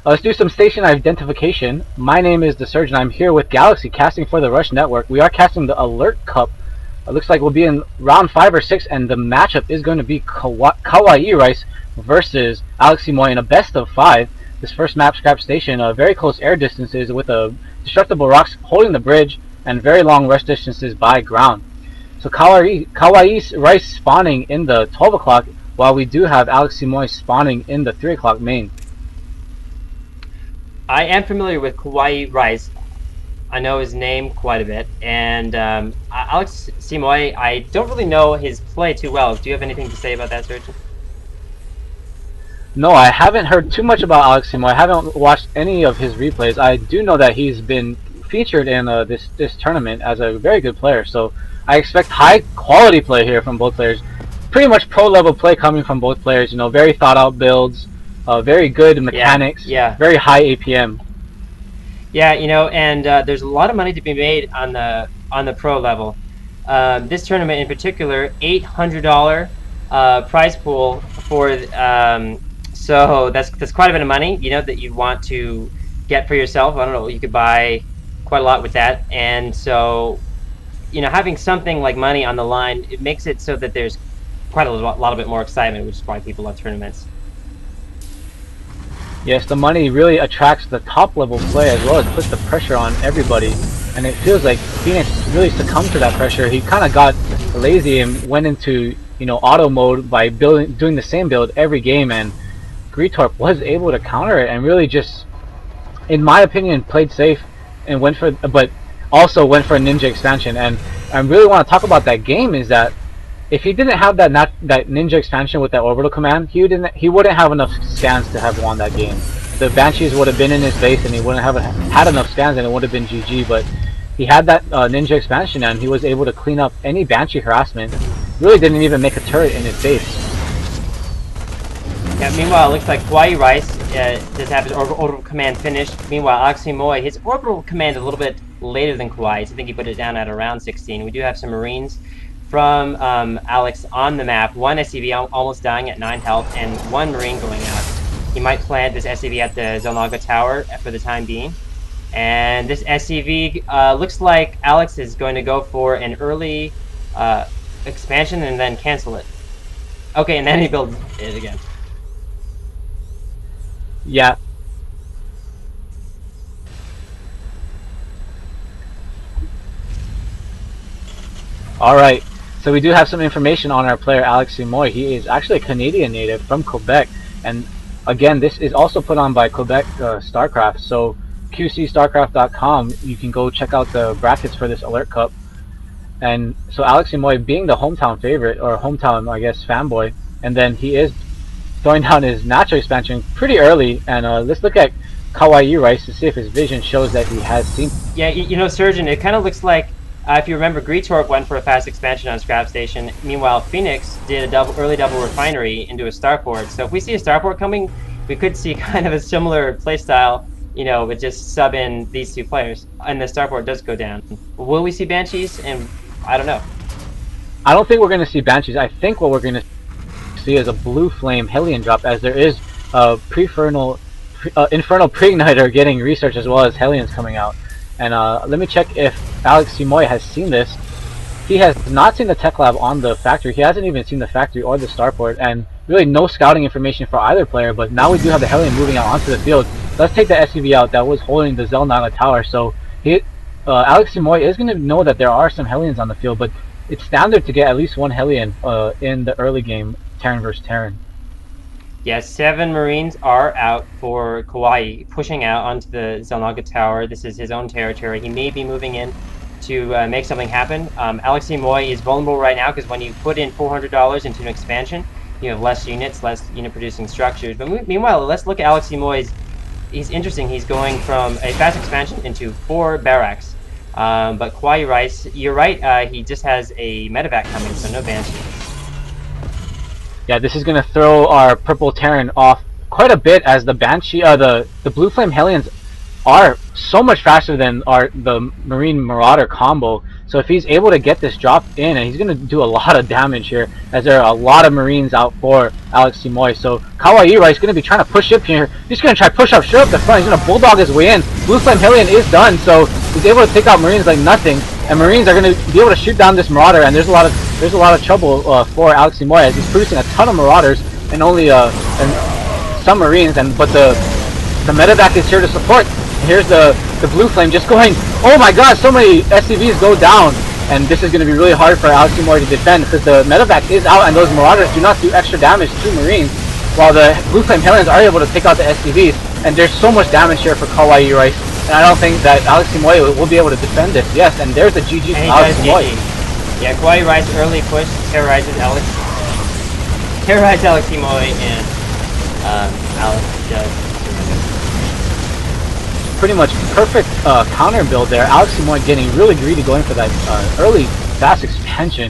Let's do some station identification. My name is the Surgeon. I'm here with Galaxy, casting for the Rush Network. We are casting the Alert Cup. It looks like we'll be in round 5 or 6, and the matchup is going to be KawaiiRice versus AlexCMoi in a best of 5. This first map scrap station, very close air distances with destructible rocks holding the bridge, and very long rush distances by ground. So KawaiiRice spawning in the 12 o'clock, while we do have AlexCMoi spawning in the 3 o'clock main. I am familiar with KawaiiRice. I know his name quite a bit, and AlexCMoi, I don't really know his play too well. Do you have anything to say about that, Surgeon? No, I haven't heard too much about AlexCMoi. I haven't watched any of his replays. I do know that he's been featured in this tournament as a very good player, so I expect high quality play here from both players. Pretty much pro level play coming from both players. You know, very thought out builds, very good mechanics, very high APM. Yeah, you know, and there's a lot of money to be made on the pro level. This tournament in particular, $800 prize pool for. So that's quite a bit of money, you know, that you want to get for yourself. I don't know, you could buy quite a lot with that, and so, you know, having something like money on the line, it makes it so that there's quite a lot of bit more excitement, which is why people love tournaments. Yes, the money really attracts the top level play as well as puts the pressure on everybody, and it feels like Phoenix really succumbed to that pressure. He kind of got lazy and went into, you know, auto mode by doing the same build every game, and Greetorp was able to counter it and really just, in my opinion, played safe and but also went for a ninja expansion. And I really want to talk about that game is that if he didn't have that ninja expansion with that orbital command, he wouldn't have enough scans to have won that game. The Banshees would have been in his base and he wouldn't have had enough scans, and it would have been GG. But he had that ninja expansion and he was able to clean up any Banshee harassment. Really didn't even make a turret in his base. Yeah, meanwhile, it looks like KawaiiRice does have his orbital command finished. Meanwhile, AlexCMoi, his orbital command a little bit later than Kawaii's. I think he put it down at around 16. We do have some Marines from Alex on the map. One SCV almost dying at 9 health, and one Marine going out. He might plant this SCV at the Zelnaga Tower for the time being. And this SCV looks like Alex is going to go for an early expansion and then cancel it. Okay, and then he builds it again. Yeah. Alright, so we do have some information on our player AlexCMoi. He is actually a Canadian native from Quebec, and again, this is also put on by Quebec StarCraft, so QCStarcraft.com, you can go check out the brackets for this Alert Cup. And so AlexCMoi being the hometown favorite, or hometown, I guess, fanboy, and then he is throwing down his natural expansion pretty early, and let's look at KawaiiRice to see if his vision shows that he has seen. Yeah, you know, Surgeon, it kind of looks like, if you remember, Greetorp went for a fast expansion on Scrap Station. Meanwhile, Phoenix did a early double refinery into a starport. So if we see a starport coming, we could see kind of a similar playstyle, you know, with just sub in these two players, and the starport does go down. Will we see Banshees? And I don't know. I don't think we're going to see Banshees. I think what we're going to see is a blue flame Hellion drop, as there is a Infernal Pre-Igniter getting research as well as Hellions coming out. And let me check if AlexCMoi has seen this. He has not seen the tech lab on the factory. He hasn't even seen the factory or the starport, and really no scouting information for either player. But now we do have the Hellion moving out onto the field. Let's take the SCV out that was holding the Zelnaga Tower. So AlexCMoi is going to know that there are some Hellions on the field, but it's standard to get at least one Hellion in the early game, Terran versus Terran. Yes, 7 Marines are out for Kawhi, pushing out onto the Zelnaga Tower. This is his own territory. He may be moving in to make something happen. AlexCMoi is vulnerable right now because when you put in $400 into an expansion, you have less units, less unit-producing structures. But meanwhile, let's look at AlexCMoi's. He's interesting. He's going from a fast expansion into 4 barracks. But KawaiiRice, you're right. He just has a medevac coming, so no Banshee. Yeah, this is going to throw our purple Terran off quite a bit, as the Banshee, the Blue Flame Hellions are so much faster than the Marine Marauder combo. So if he's able to get this drop in, and he's going to do a lot of damage here, as there are a lot of Marines out for AlexCMoi. So KawaiiRice is going to be trying to push up here. He's going to try push up straight up the front. He's going to bulldog his way in. Blue Flame Hylian is done, so he's able to take out Marines like nothing. And Marines are going to be able to shoot down this Marauder, and there's a lot of trouble for AlexCMoi, as he's producing a ton of Marauders and only some Marines. But the medevac is here to support. Here's the Blue Flame just going, oh my god, so many SCVs go down, and this is going to be really hard for AlexCMoi to defend, because the medevac is out and those Marauders do not do extra damage to Marines, while the Blue Flame Hylians are able to take out the SCVs, and there's so much damage here for KawaiiRice, and I don't think that AlexCMoi will be able to defend this. Yes, and there's the GG from AlexCMoi. Yeah, KawaiiRice early push terrorizes AlexCMoi, and Alex does pretty much perfect counter build there. AlexCMoi getting really greedy, going for that early fast expansion.